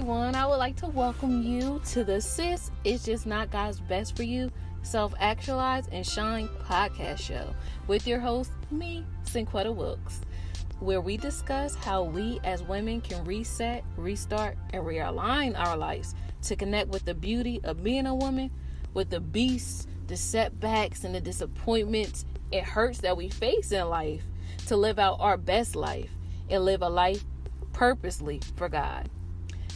everyone. I would like to welcome you to the Sis It's Just Not God's Best For You Self-Actualize and Shine podcast show with your host, me, Cinquetta Wilkes, where we discuss how we as women can reset, restart, and realign our lives to connect with the beauty of being a woman, with the beasts, the setbacks, and the disappointments and hurts that we face in life, to live out our best life and live a life purposely for God.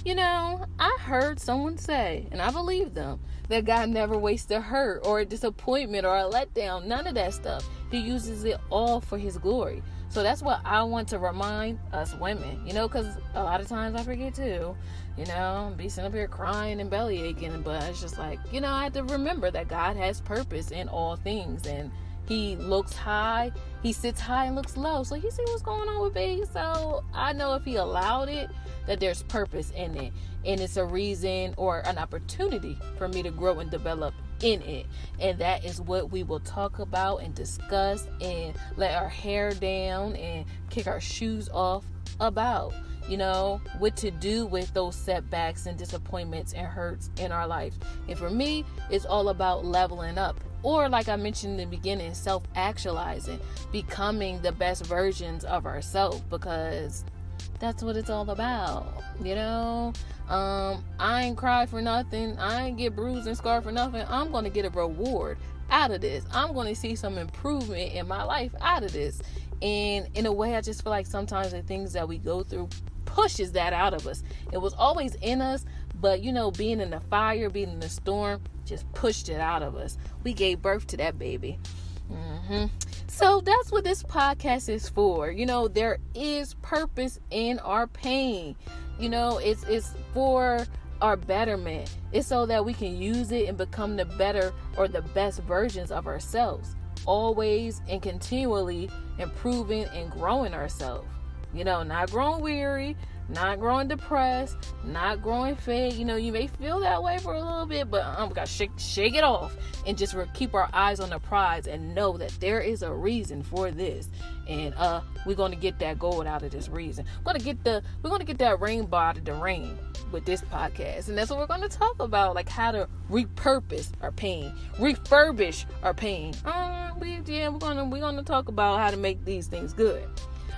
You know, I heard someone say, and I believe them, that God never wastes a hurt or a disappointment or a letdown. None of that stuff. He uses it all for his glory. So that's what I want to remind us women, because a lot of times I forget too, be sitting up here crying and belly aching, but it's just like, I have to remember that God has purpose in all things, and he looks high, he sits high and looks low. So he see what's going on with me. So I know if he allowed it, that there's purpose in it. And it's a reason or an opportunity for me to grow and develop in it. And that is what we will talk about and discuss and let our hair down and kick our shoes off about. What to do with those setbacks and disappointments and hurts in our life. And for me, it's all about leveling up. Or like I mentioned in the beginning, self-actualizing, becoming the best versions of ourselves, because that's what it's all about. I ain't cry for nothing. I ain't get bruised and scarred for nothing. I'm going to get a reward out of this. I'm going to see some improvement in my life out of this. And in a way, I just feel like sometimes the things that we go through pushes that out of us. It was always in us, but being in the fire, being in the storm, just pushed it out of us. We gave birth to that baby. So that's what this podcast is for. There is purpose in our pain. It's for our betterment. It's so that we can use it and become the better or the best versions of ourselves. Always and continually improving and growing ourselves. Not growing weary, not growing depressed, not growing fed. You may feel that way for a little bit, but we got to shake it off and just keep our eyes on the prize and know that there is a reason for this. And we're going to get that gold out of this reason. We're going to get that rainbow out of the rain with this podcast. And that's what we're going to talk about, like how to repurpose our pain, refurbish our pain. We're going to talk about how to make these things good.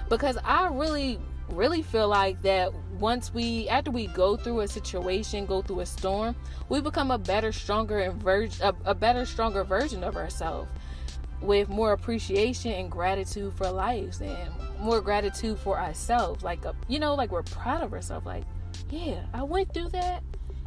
Because I really feel like that after we go through a situation, go through a storm, we become a better, stronger version of ourselves, with more appreciation and gratitude for life and more gratitude for ourselves. Like we're proud of ourselves. Like, yeah, I went through that.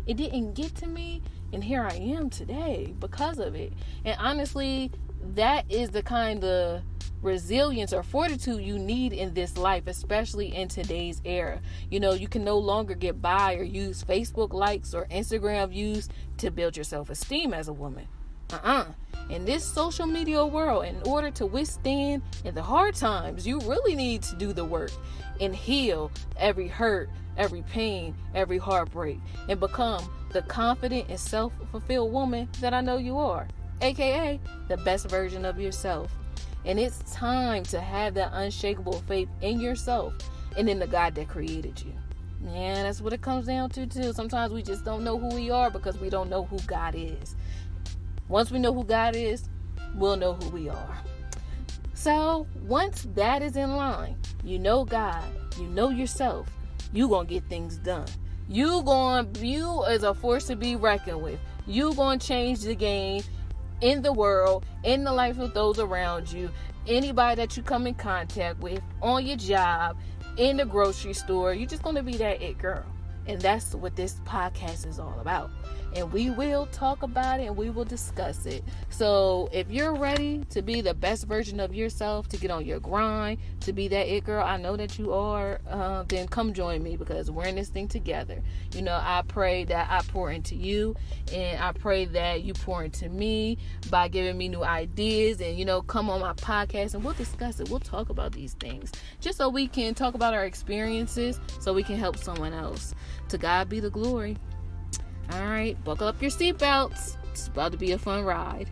It didn't get to me, and here I am today because of it. And honestly, that is the kind of resilience or fortitude you need in this life, especially in today's era. You can no longer get by or use Facebook likes or Instagram views to build your self-esteem as a woman. In this social media world, in order to withstand in the hard times, you really need to do the work and heal every hurt, every pain, every heartbreak, and become the confident and self-fulfilled woman that I know you are, aka the best version of yourself. And it's time to have that unshakable faith in yourself and in the God that created you. Yeah, that's what it comes down to too. Sometimes we just don't know who we are because we don't know who God is. Once we know who God is, we'll know who we are. So once that is in line, God, yourself, you gonna get things done. You is a force to be reckoned with. You gonna change the game in the world, in the life of those around you, anybody that you come in contact with, on your job, in the grocery store. You're just going to be that it girl. And that's what this podcast is all about. And we will talk about it and we will discuss it. So if you're ready to be the best version of yourself, to get on your grind, to be that it girl, I know that you are, then come join me, because we're in this thing together. I pray that I pour into you, and I pray that you pour into me by giving me new ideas, and come on my podcast and we'll discuss it. We'll talk about these things just so we can talk about our experiences, so we can help someone else. To God be the glory. All right, buckle up your seatbelts. It's about to be a fun ride.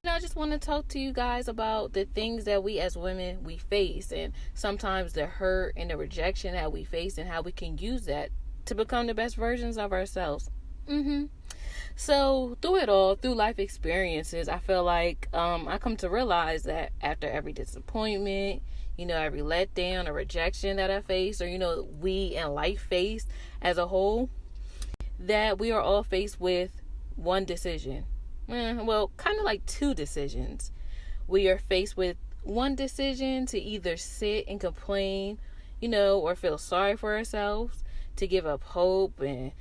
I just want to talk to you guys about the things that we as women, we face, and sometimes the hurt and the rejection that we face, and how we can use that to become the best versions of ourselves. So through it all, through life experiences, I feel like I come to realize that after every disappointment, every letdown or rejection that I face, or, we in life face as a whole, that we are all faced with one decision. Well, kind of like two decisions. We are faced with one decision to either sit and complain, or feel sorry for ourselves, to give up hope and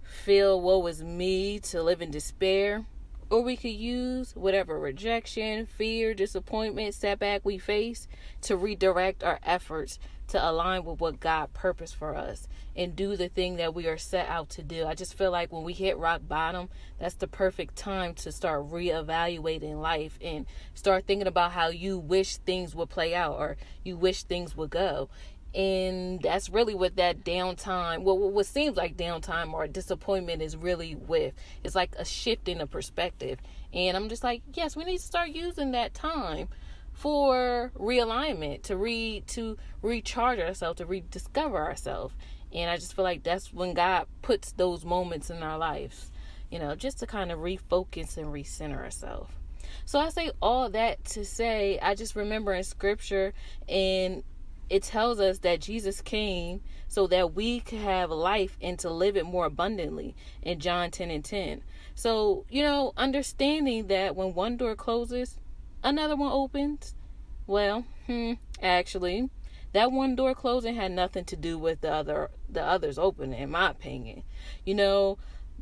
feel woe is me, to live in despair. Or we could use whatever rejection, fear, disappointment, setback we face to redirect our efforts to align with what God purposed for us and do the thing that we are set out to do. I just feel like when we hit rock bottom, that's the perfect time to start reevaluating life and start thinking about how you wish things would play out or you wish things would go. And that's really what that downtime, what seems like downtime or disappointment is really with. It's like a shift in the perspective. And I'm just like, yes, we need to start using that time for realignment, to recharge ourselves, to rediscover ourselves. And I just feel like that's when God puts those moments in our lives, just to kind of refocus and recenter ourselves. So I say all that to say, I just remember in scripture, and it tells us that Jesus came so that we could have life and to live it more abundantly in John 10:10. So, understanding that when one door closes, another one opens. Well, actually, that one door closing had nothing to do with the others opening, in my opinion.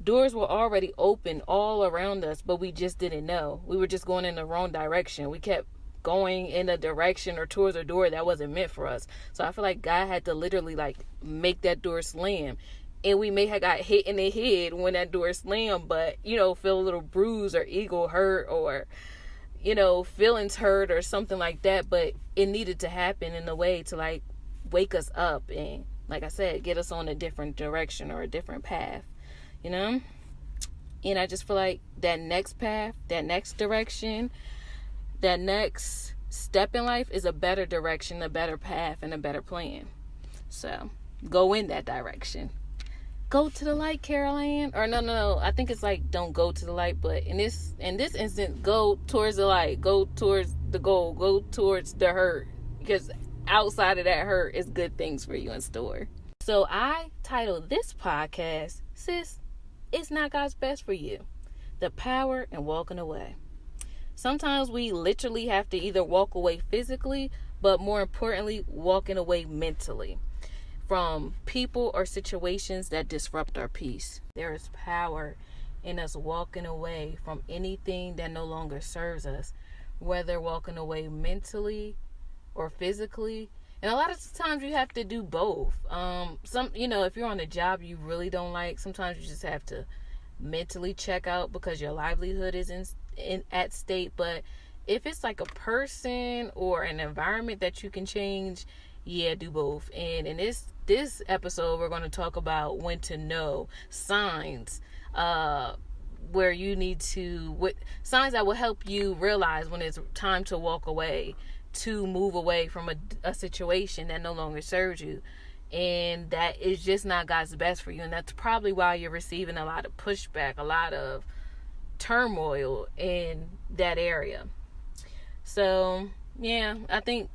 Doors were already open all around us, but we just didn't know. We were just going in the wrong direction. We kept going in a direction or towards a door that wasn't meant for us. So I feel like God had to literally make that door slam. And we may have got hit in the head when that door slammed, but, feel a little bruise or ego hurt or, feelings hurt or something like that. But it needed to happen in a way to wake us up and, like I said, get us on a different direction or a different path, And I just feel like that next path, that next direction, that next step in life is a better direction, a better path, and a better plan. So go in that direction. Go to the light, Carol Ann. Or no. I think it's don't go to the light, but in this instant, go towards the light. Go towards the goal. Go towards the hurt. Because outside of that hurt is good things for you in store. So I titled this podcast, Sis, It's Not God's Best for You. The Power in Walking Away. Sometimes we literally have to either walk away physically, but more importantly, walking away mentally from people or situations that disrupt our peace. There is power in us walking away from anything that no longer serves us, whether walking away mentally or physically. And a lot of times you have to do both. If you're on a job you really don't like, sometimes you just have to mentally check out because your livelihood is at stake. But if it's a person or an environment that you can change, do both. And in this episode, we're going to talk about when to know signs, where you need to, signs that will help you realize when it's time to walk away, to move away from a situation that no longer serves you. And that is just not God's best for you. And that's probably why you're receiving a lot of pushback, a lot of turmoil in that area. So, I think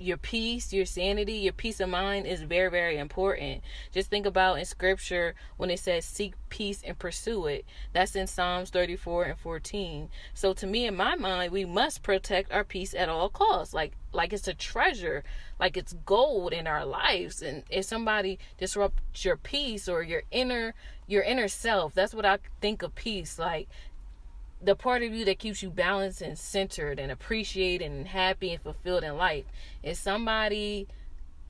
your peace, your sanity, your peace of mind is very, very important. Just think about in scripture when it says seek peace and pursue it. That's in Psalms 34:14. So to me, in my mind, we must protect our peace at all costs. Like it's a treasure, like it's gold in our lives. And if somebody disrupts your peace or your inner self, that's what I think of peace. Like the part of you that keeps you balanced and centered and appreciated and happy and fulfilled in life. If somebody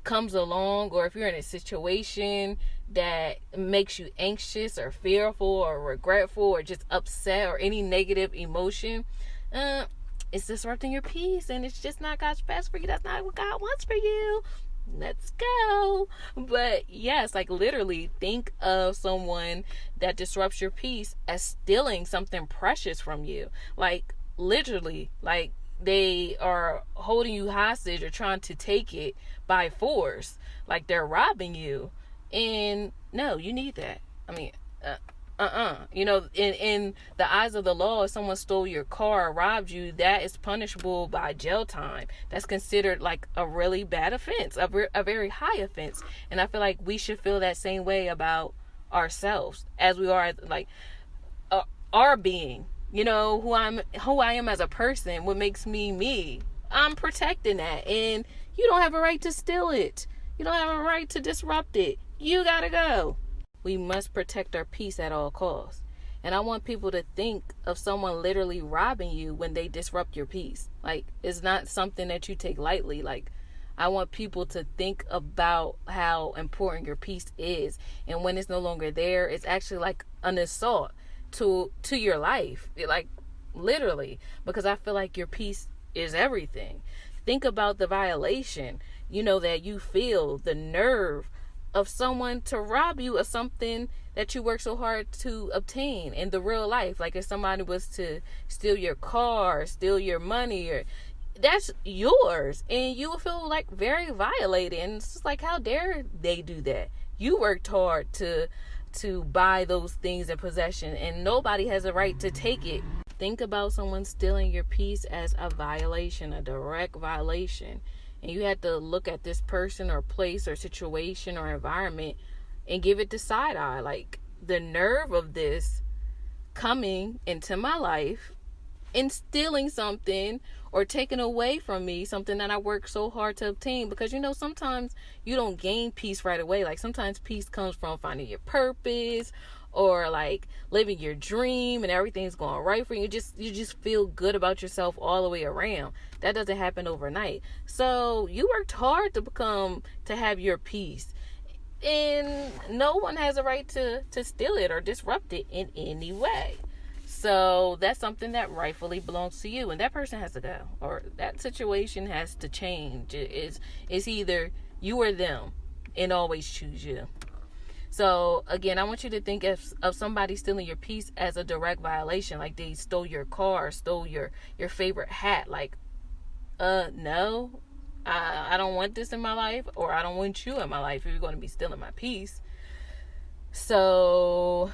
comes along, or if you're in a situation that makes you anxious or fearful or regretful or just upset or any negative emotion, it's disrupting your peace, and it's just not God's best for you. That's not what God wants for you. Let's go. But yes, literally think of someone that disrupts your peace as stealing something precious from you. literally, like they are holding you hostage or trying to take it by force, like they're robbing you. And no, you need that. I mean, you know, in the eyes of the law, if someone stole your car or robbed you, that is punishable by jail time. That's considered like a really bad offense, a very high offense. And I feel like we should feel that same way about ourselves as we are, like, our being. You know, who I am as a person, what makes me me. I'm protecting that, and you don't have a right to steal it. You don't have a right to disrupt it. You gotta go. We must protect our peace at all costs. And I want people to think of someone literally robbing you when they disrupt your peace. Like, it's not something that you take lightly. Like, I want people to think about how important your peace is. And when it's no longer there, it's actually like an assault to your life. Like, literally. Because I feel like your peace is everything. Think about the violation, you know, that you feel, the nerve of someone to rob you of something that you work so hard to obtain in the real life. Like, if somebody was to steal your car, steal your money, or that's yours, and you will feel like very violated. And it's just like, how dare they do that? You worked hard to buy those things in possession, and nobody has a right to take it. Think about someone stealing your peace as a violation, a direct violation. And you have to look at this person or place or situation or environment and give it the side eye. Like, the nerve of this coming into my life and stealing something or taking away from me something that I worked so hard to obtain. Because, you know, sometimes you don't gain peace right away. Like, sometimes peace comes from finding your purpose or like living your dream and everything's going right for you. You just feel good about yourself all the way around. That doesn't happen overnight. So you worked hard to have your peace, and no one has a right to steal it or disrupt it in any way. So that's something that rightfully belongs to you, and that person has to go, or that situation has to change. It's either you or them, and always choose you. So again, I want you to think of somebody stealing your peace as a direct violation. Like, they stole your car, stole your favorite hat. Like, no, I don't want this in my life, or I don't want you in my life if you're going to be stealing my peace. So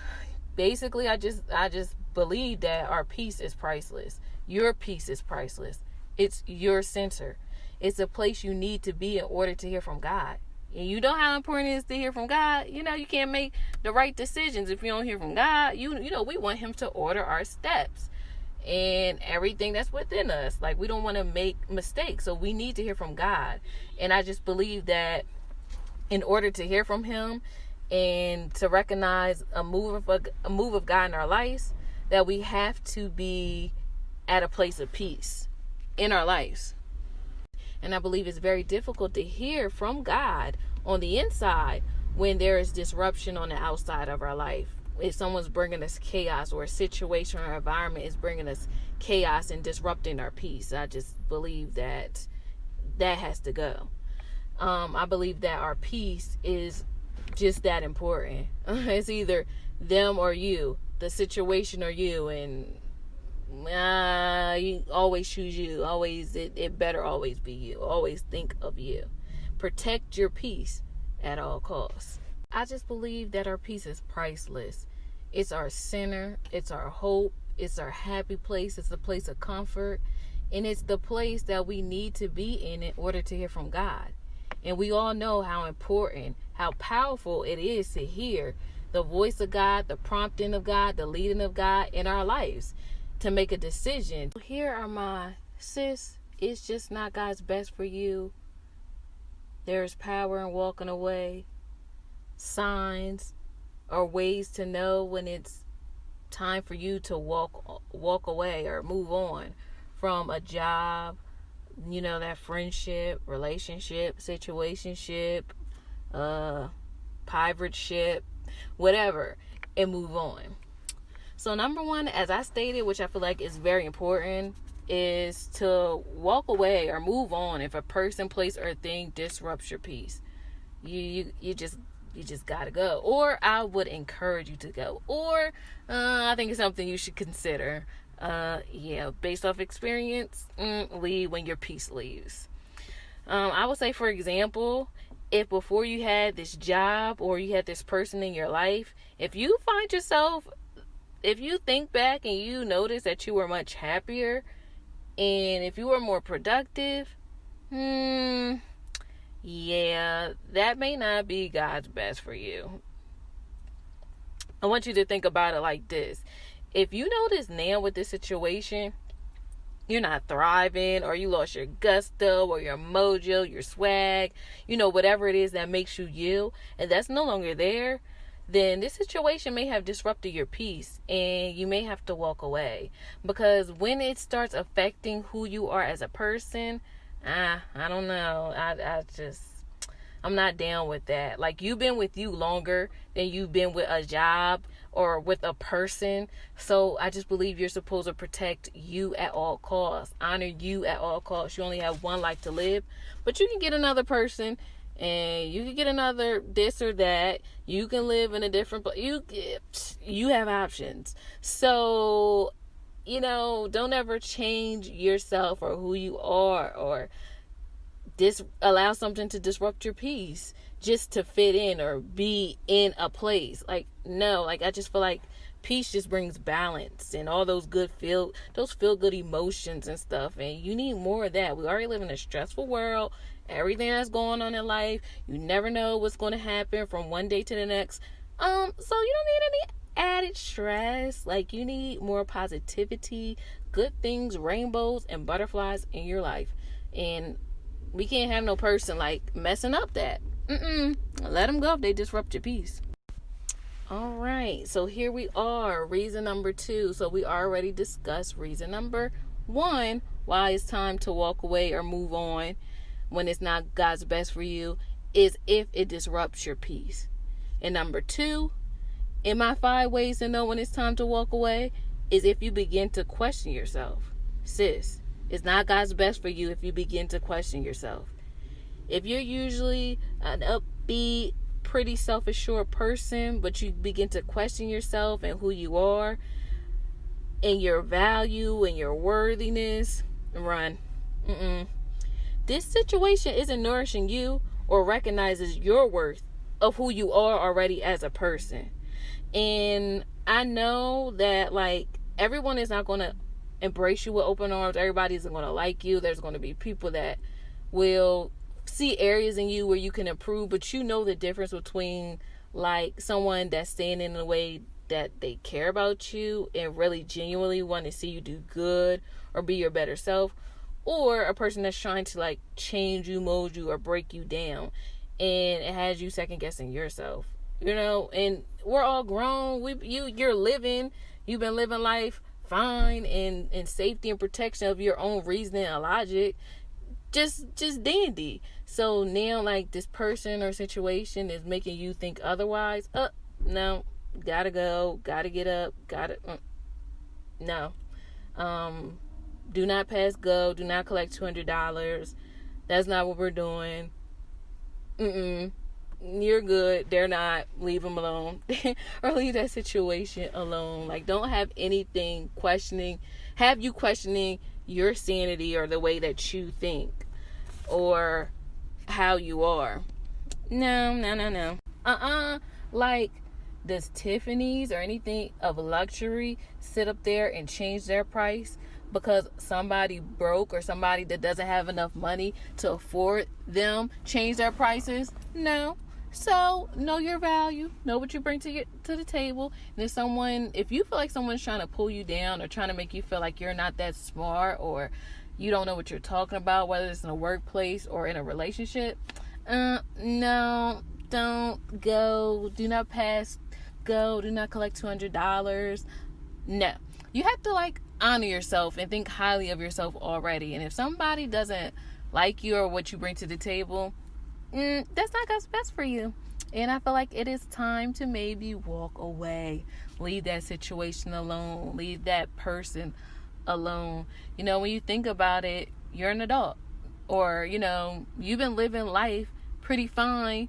basically, I just believe that our peace is priceless. Your peace is priceless. It's your center. It's a place you need to be in order to hear from God. And you know how important it is to hear from God. You know, you can't make the right decisions if you don't hear from God. You know, we want him to order our steps and everything that's within us. Like, we don't want to make mistakes. So we need to hear from God. And I just believe that in order to hear from him and to recognize a move of God in our lives, that we have to be at a place of peace in our lives. And I believe it's very difficult to hear from God on the inside when there is disruption on the outside of our life. If someone's bringing us chaos, or a situation or environment is bringing us chaos and disrupting our peace, I just believe that has to go. I believe that our peace is just that important. It's either them or you, the situation or you, and you always choose you. Always, it better always be you. Always think of you. Protect your peace at all costs. I just believe that our peace is priceless. It's our center. It's our hope. It's our happy place. It's a place of comfort. And it's the place that we need to be in order to hear from God. And we all know how important, how powerful it is to hear the voice of God, the prompting of God, the leading of God in our lives to make a decision. Here are my sis. It's just not God's best for you. There's power in walking away. Signs or ways to know when it's time for you to walk away or move on from a job, you know, that friendship, relationship, situationship, pirateship, whatever, and move on. So number one, as I stated, which I feel like is very important, is to walk away or move on if a person, place, or thing disrupts your peace. You just gotta go. Or I would encourage you to go. Or I think it's something you should consider. Yeah, based off experience, leave when your peace leaves. I would say, for example, if before you had this job or you had this person in your life, if you find yourself, if you think back and you notice that you were much happier and if you were more productive, yeah, that may not be God's best for you. I want you to think about it like this. If you notice now with this situation, you're not thriving, or you lost your gusto or your mojo, your swag, whatever it is that makes you you, and that's no longer there, then this situation may have disrupted your peace and you may have to walk away. Because when it starts affecting who you are as a person, I don't know. I'm not down with that. Like, you've been with you longer than you've been with a job or with a person. So I just believe you're supposed to protect you at all costs. Honor you at all costs. You only have one life to live. But you can get another person and you can get another this or that. You can live in a different place. You have options. So, don't ever change yourself or who you are, or allow something to disrupt your peace just to fit in or be in a place. Like, no, like, I just feel like peace just brings balance and all those feel good emotions and stuff, and you need more of that. We already live in a stressful world. Everything that's going on in life, you never know what's going to happen from one day to the next. So you don't need any added stress. Like, you need more positivity, good things, rainbows and butterflies in your life. And we can't have no person like messing up that. Let them go if they disrupt your peace. All right, so here we are, reason number 2. So we already discussed reason number 1, why it's time to walk away or move on when it's not God's best for you, is if it disrupts your peace. And number 2, in my 5 ways to know when it's time to walk away, is if you begin to question yourself. Sis, it's not God's best for you if you begin to question yourself. If you're usually an upbeat, pretty self-assured person, but you begin to question yourself and who you are and your value and your worthiness, run. This situation isn't nourishing you or recognizes your worth of who you are already as a person. And I know that, like, everyone is not going to embrace you with open arms. Everybody isn't going to like you. There's going to be people that will see areas in you where you can improve, but you know the difference between, like, someone that's staying in a way that they care about you and really genuinely want to see you do good or be your better self, or a person that's trying to, like, change you, mold you, or break you down, and it has you second guessing yourself. And we're all grown. You're living. You've been living life fine and in safety and protection of your own reasoning and logic. Just dandy. So now, like, this person or situation is making you think otherwise. No, gotta go, gotta get up, no. Do not pass go. Do not collect $200. That's not what we're doing. You're good. They're not. Leave them alone. Or leave that situation alone. Like, don't have anything have you questioning your sanity or the way that you think or how you are. No. Like, does Tiffany's or anything of luxury sit up there and change their price because somebody broke or somebody that doesn't have enough money to afford them change their prices? No. So know your value, know what you bring to the table. And if you feel like someone's trying to pull you down or trying to make you feel like you're not that smart or you don't know what you're talking about, whether it's in a workplace or in a relationship, no, don't go. Do not pass go. Do not collect $200. No, you have to, like, honor yourself and think highly of yourself already. And if somebody doesn't like you or what you bring to the table, that's not God's best for you. And I feel like it is time to maybe walk away. Leave that situation alone. Leave that person alone. When you think about it, you're an adult. Or, you've been living life pretty fine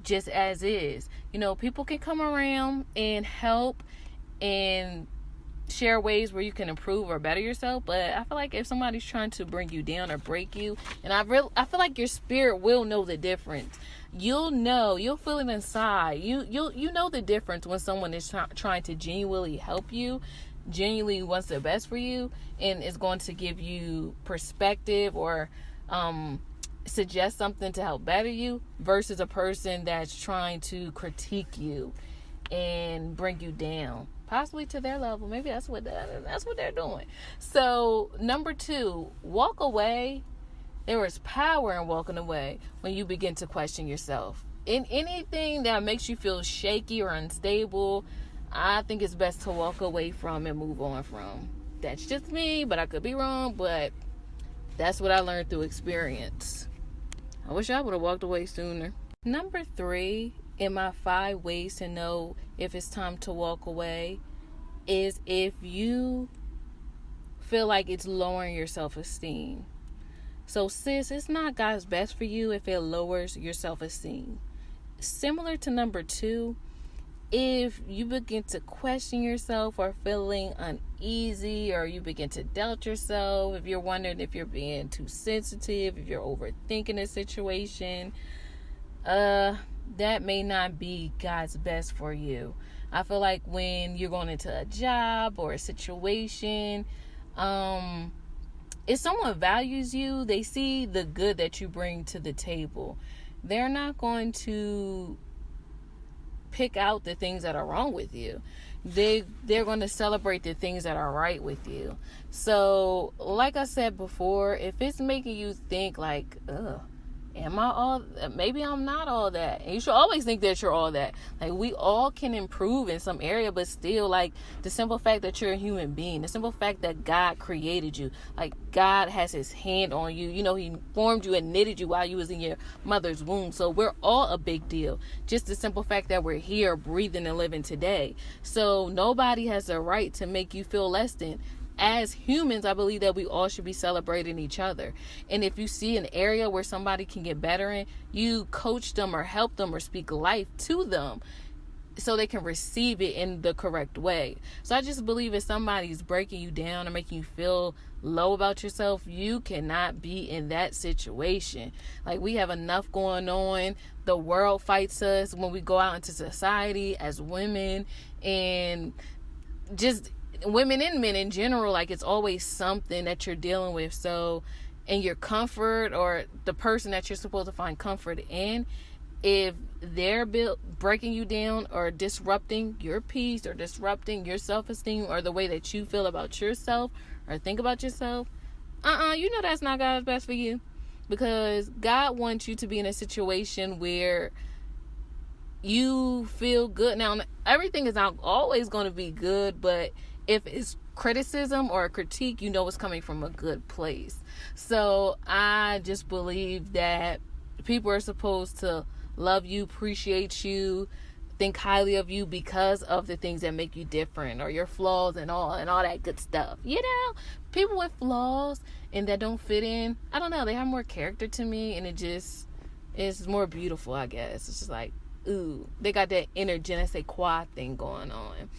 just as is. People can come around and help and share ways where you can improve or better yourself. But I feel like if somebody's trying to bring you down or break you, and I feel like your spirit will know the difference. You'll feel it inside. You know the difference when someone is trying to genuinely help you, genuinely wants the best for you, and is going to give you perspective or suggest something to help better you, versus a person that's trying to critique you and bring you down, possibly to their level. Maybe that's what they're doing. So 2, walk away. There is power in walking away when you begin to question yourself. In anything that makes you feel shaky or unstable, I think it's best to walk away from and move on from. That's just me, but I could be wrong, but that's what I learned through experience. I wish I would have walked away sooner. 3 in my 5 ways to know if it's time to walk away is if you feel like it's lowering your self-esteem. So sis, it's not God's best for you if it lowers your self-esteem. Similar to 2, if you begin to question yourself or feeling uneasy, or you begin to doubt yourself, if you're wondering if you're being too sensitive, if you're overthinking a situation, that may not be God's best for you. I feel like when you're going into a job or a situation, if someone values you, they see the good that you bring to the table. They're not going to pick out the things that are wrong with you. They're going to celebrate the things that are right with you. So, like I said before, if it's making you think like, maybe I'm not all that. And you should always think that you're all that. Like, we all can improve in some area, but still, like, the simple fact that you're a human being, the simple fact that God created you, like, God has his hand on you. You know, he formed you and knitted you while you was in your mother's womb. So we're all a big deal. Just the simple fact that we're here, breathing and living today. So nobody has the right to make you feel less than. As humans, I believe that we all should be celebrating each other. And if you see an area where somebody can get better in, you coach them or help them or speak life to them so they can receive it in the correct way. So I just believe if somebody's breaking you down or making you feel low about yourself, you cannot be in that situation. Like, we have enough going on. The world fights us when we go out into society as women, and just women and men in general. Like, it's always something that you're dealing with. So in your comfort, or the person that you're supposed to find comfort in, if they're breaking you down or disrupting your peace or disrupting your self-esteem or the way that you feel about yourself or think about yourself, you know that's not God's best for you. Because God wants you to be in a situation where you feel good. Now, everything is not always going to be good, but if it's criticism or a critique, you know it's coming from a good place. So I just believe that people are supposed to love you, appreciate you, think highly of you because of the things that make you different, or your flaws and all that good stuff. You know, people with flaws and that don't fit in, I don't know, they have more character to me, and it's more beautiful, I guess. It's just like, ooh, they got that inner je ne sais quoi thing going on.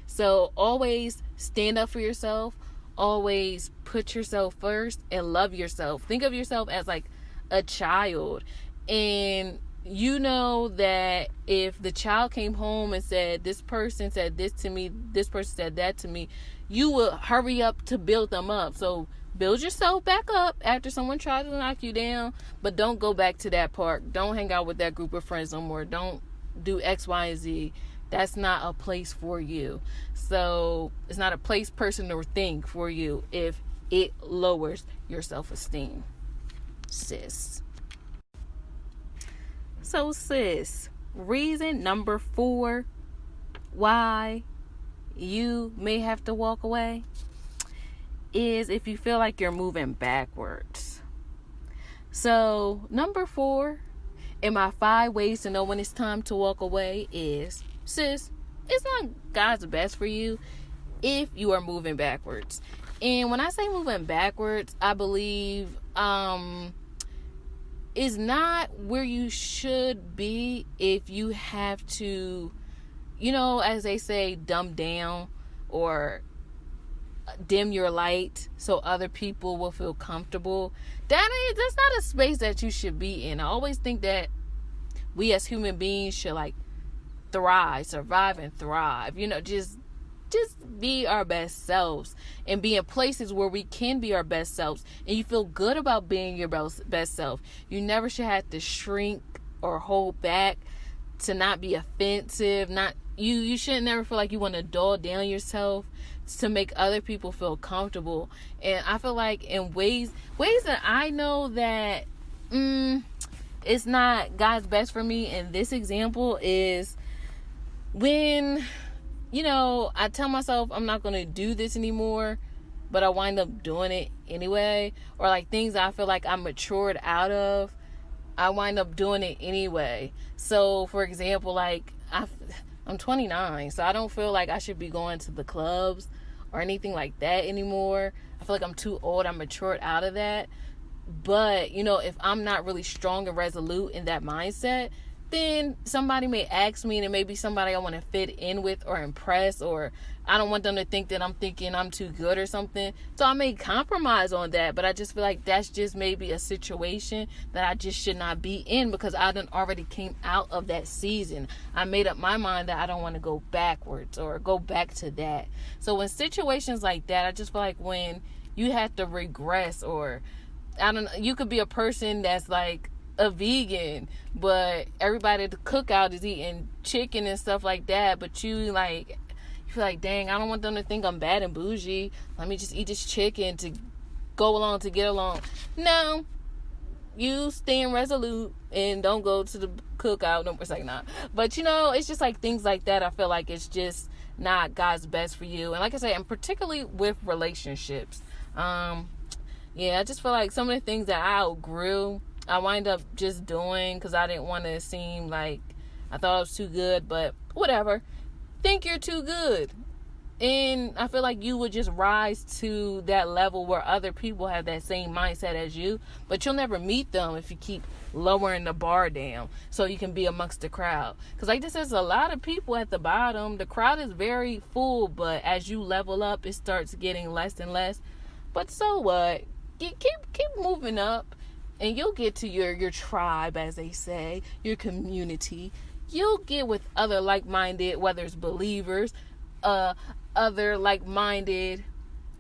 So always stand up for yourself. Always put yourself first and love yourself. Think of yourself as like a child. And you know that if the child came home and said, this person said this to me, this person said that to me, you will hurry up to build them up. So build yourself back up after someone tries to knock you down, but don't go back to that park. Don't hang out with that group of friends no more. Don't do X, Y, and Z. That's not a place for you. So it's not a place, person, or thing for you if it lowers your self-esteem, sis. So sis, reason number 4 why you may have to walk away is if you feel like you're moving backwards. So number 4 in my 5 ways to know when it's time to walk away is, sis, it's not God's best for you if you are moving backwards. And when I say moving backwards, I believe is not where you should be if you have to, you know, as they say, dumb down or dim your light so other people will feel comfortable. That's not a space that you should be in. I always think that we as human beings should like survive and thrive. Just be our best selves and be in places where we can be our best selves and you feel good about being your best self. You never should have to shrink or hold back to not be offensive. You shouldn't never feel like you want to dull down yourself to make other people feel comfortable. And I feel like in ways that I know that it's not God's best for me, and this example is when I tell myself I'm not going to do this anymore, but I wind up doing it anyway. Or like things I feel like I'm matured out of, I wind up doing it anyway. So for example, like I'm 29, so I don't feel like I should be going to the clubs or anything like that anymore. I feel like I'm too old. I'm matured out of that. But, if I'm not really strong and resolute in that mindset, then somebody may ask me, and it may be somebody I want to fit in with or impress, or I don't want them to think that I'm thinking I'm too good or something. So I may compromise on that, but I just feel like that's just maybe a situation that I just should not be in, because I done already came out of that season. I made up my mind that I don't want to go backwards or go back to that. So when situations like that, I just feel like when you have to regress, or I don't know, you could be a person that's like a vegan, but everybody at the cookout is eating chicken and stuff like that, but you feel like, dang, I don't want them to think I'm bad and bougie. Let me just eat this chicken to go along, to get along. No, you staying resolute and don't go to the cookout. No, it's like, nah. But it's just like things like that. I feel like it's just not God's best for you. And like I said, and particularly with relationships, I just feel like some of the things that I outgrew, I wind up just doing because I didn't want to seem like I thought I was too good, but whatever. Think you're too good. And I feel like you would just rise to that level where other people have that same mindset as you, but you'll never meet them if you keep lowering the bar down so you can be amongst the crowd. Because like this, there's a lot of people at the bottom. The crowd is very full, but as you level up, it starts getting less and less. But so what? Keep moving up, and you'll get to your tribe, as they say, your community. You'll get with other like-minded, whether it's believers, other like-minded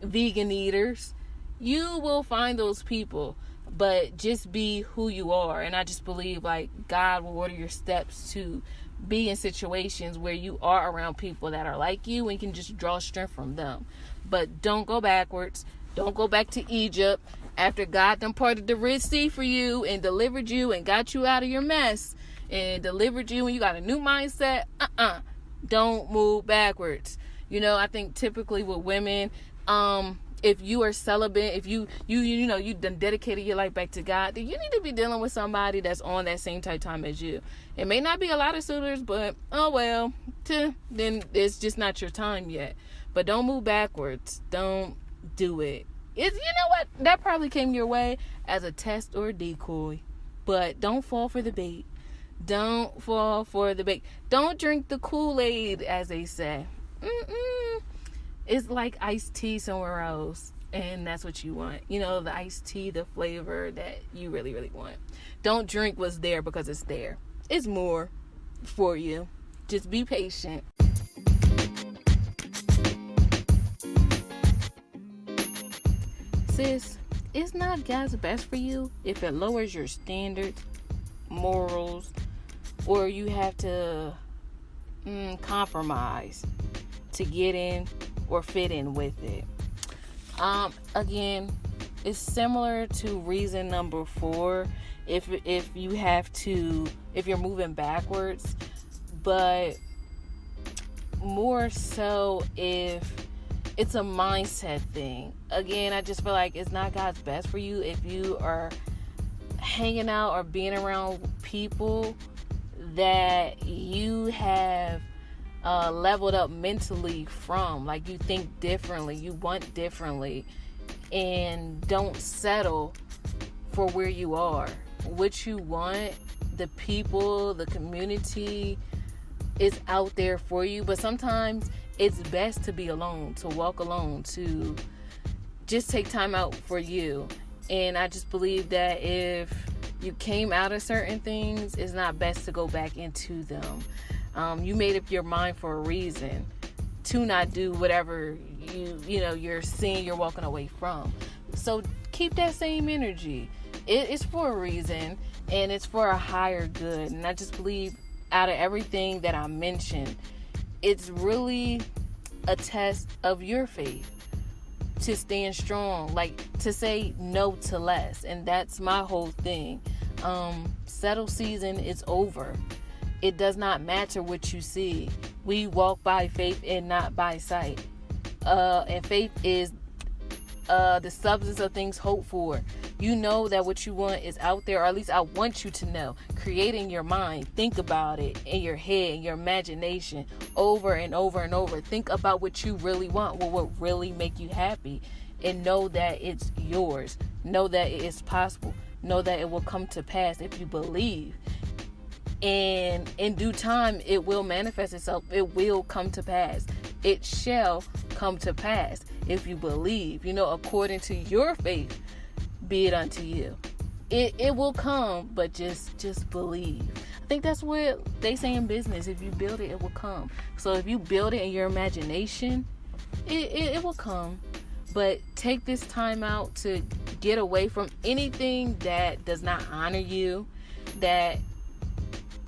vegan eaters. You will find those people, but just be who you are. And I just believe like God will order your steps to be in situations where you are around people that are like you, and you can just draw strength from them. But don't go backwards. Don't go back to Egypt after God done parted the Red Sea for you and delivered you and got you out of your mess and delivered you and you got a new mindset. Don't move backwards. I think typically with women, if you are celibate, if you done dedicated your life back to God, then you need to be dealing with somebody that's on that same type time as you. It may not be a lot of suitors, but then it's just not your time yet. But don't move backwards. Don't do it. You know what? That probably came your way as a test or a decoy. But don't fall for the bait. Don't fall for the bait. Don't drink the Kool-Aid, as they say. It's like iced tea somewhere else, and that's what you want. The iced tea, the flavor that you really, really want. Don't drink what's there because it's there. It's more for you. Just be patient. Sis, it's not God's best for you if it lowers your standards, morals, or you have to compromise to get in or fit in with it. Again, it's similar to reason number 4 if you're moving backwards, but more so if it's a mindset thing. Again, I just feel like it's not God's best for you if you are hanging out or being around people that you have leveled up mentally from. Like, you think differently, you want differently, and don't settle for where you are. What you want, the people, the community is out there for you, but sometimes it's best to be alone, to walk alone, to just take time out for you. And I just believe that if you came out of certain things, it's not best to go back into them. You made up your mind for a reason to not do whatever you're seeing you're walking away from. So keep that same energy. It's for a reason, and it's for a higher good. And I just believe out of everything that I mentioned, it's really a test of your faith to stand strong, like to say no to less. And that's my whole thing. Settle season is over. It does not matter what you see. We walk by faith and not by sight. And faith is the substance of things hoped for. You know that what you want is out there, or at least I want you to know. Create in your mind. Think about it in your head, in your imagination, over and over and over. Think about what you really want, what would really make you happy, and know that it's yours. Know that it is possible. Know that it will come to pass if you believe. And in due time, it will manifest itself. It will come to pass. It shall come to pass if you believe, according to your faith. Be it unto you. It will come, but just believe. I think that's what they say in business. If you build it, it will come. So if you build it in your imagination, it will come. But take this time out to get away from anything that does not honor you, that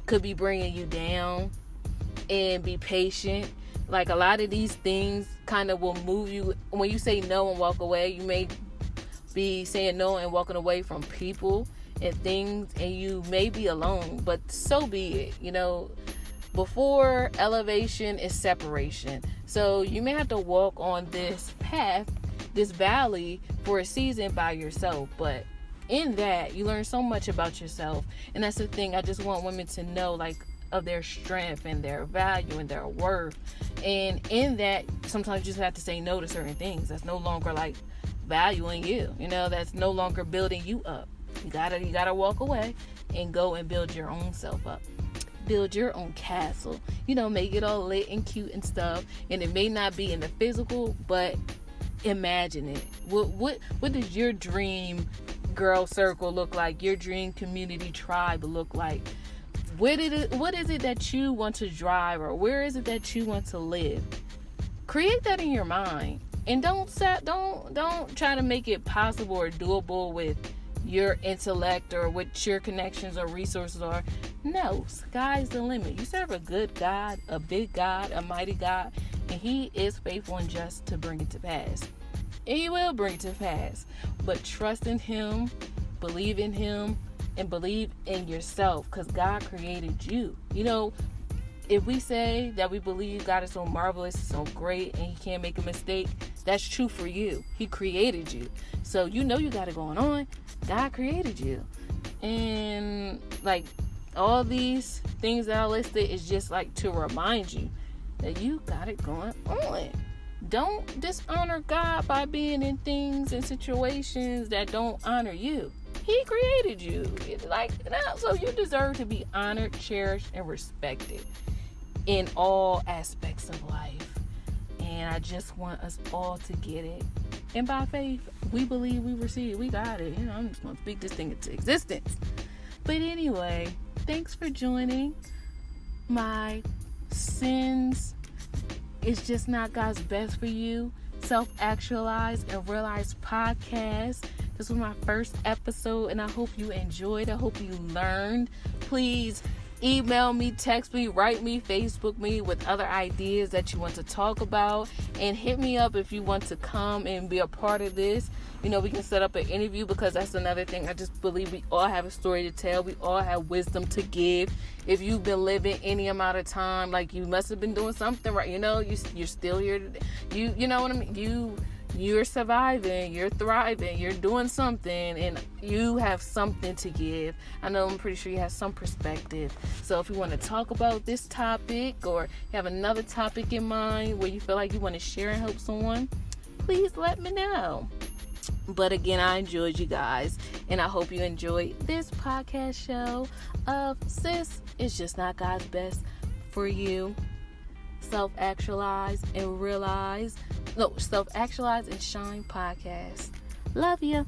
could be bringing you down, and be patient. Like, a lot of these things kind of will move you. When you say no and walk away, you may be saying no and walking away from people and things, and you may be alone, but so be it. Before elevation is separation. So you may have to walk on this path, this valley, for a season by yourself, but in that you learn so much about yourself. And that's the thing, I just want women to know, like, of their strength and their value and their worth. And in that, sometimes you just have to say no to certain things that's no longer like valuing you, that's no longer building you up. You gotta walk away and go and build your own self up. Build your own castle, make it all lit and cute and stuff. And it may not be in the physical, but imagine it. What does your dream girl circle look like? Your dream community tribe look like? What is it that you want to drive, or where is it that you want to live? Create that in your mind. And don't try to make it possible or doable with your intellect or what your connections or resources are. No, sky's the limit. You serve a good God, a big God, a mighty God, and He is faithful and just to bring it to pass. And He will bring it to pass. But trust in Him, believe in Him, and believe in yourself, because God created you. If we say that we believe God is so marvelous, so great, and He can't make a mistake, that's true for you. He created you. So you got it going on. God created you. And like all these things that I listed is just like to remind you that you got it going on. Don't dishonor God by being in things and situations that don't honor you. He created you. So you deserve to be honored, cherished, and respected in all aspects of life. And I just want us all to get it. And by faith, we believe, we receive, we got it. I'm just going to speak this thing into existence. But anyway, thanks for joining my Sins It's Just Not God's Best for You Self-Actualize and Realize podcast. This was my first episode, and I hope you enjoyed. I hope you learned. Please email me, text me, write me, Facebook me with other ideas that you want to talk about, and hit me up if you want to come and be a part of this. We can set up an interview, because that's another thing. I just believe we all have a story to tell. We all have wisdom to give. If you've been living any amount of time, like, you must have been doing something right. You're still here. You know what I mean? You're surviving, you're thriving, you're doing something, and you have something to give. I'm pretty sure you have some perspective. So if you want to talk about this topic, or you have another topic in mind where you feel like you want to share and help someone, please let me know. But again, I enjoyed you guys, and I hope you enjoyed this podcast show of Sis, It's Just Not God's Best for You. Self-Actualize and Realize. No, Self-Actualize and Shine podcast. Love you.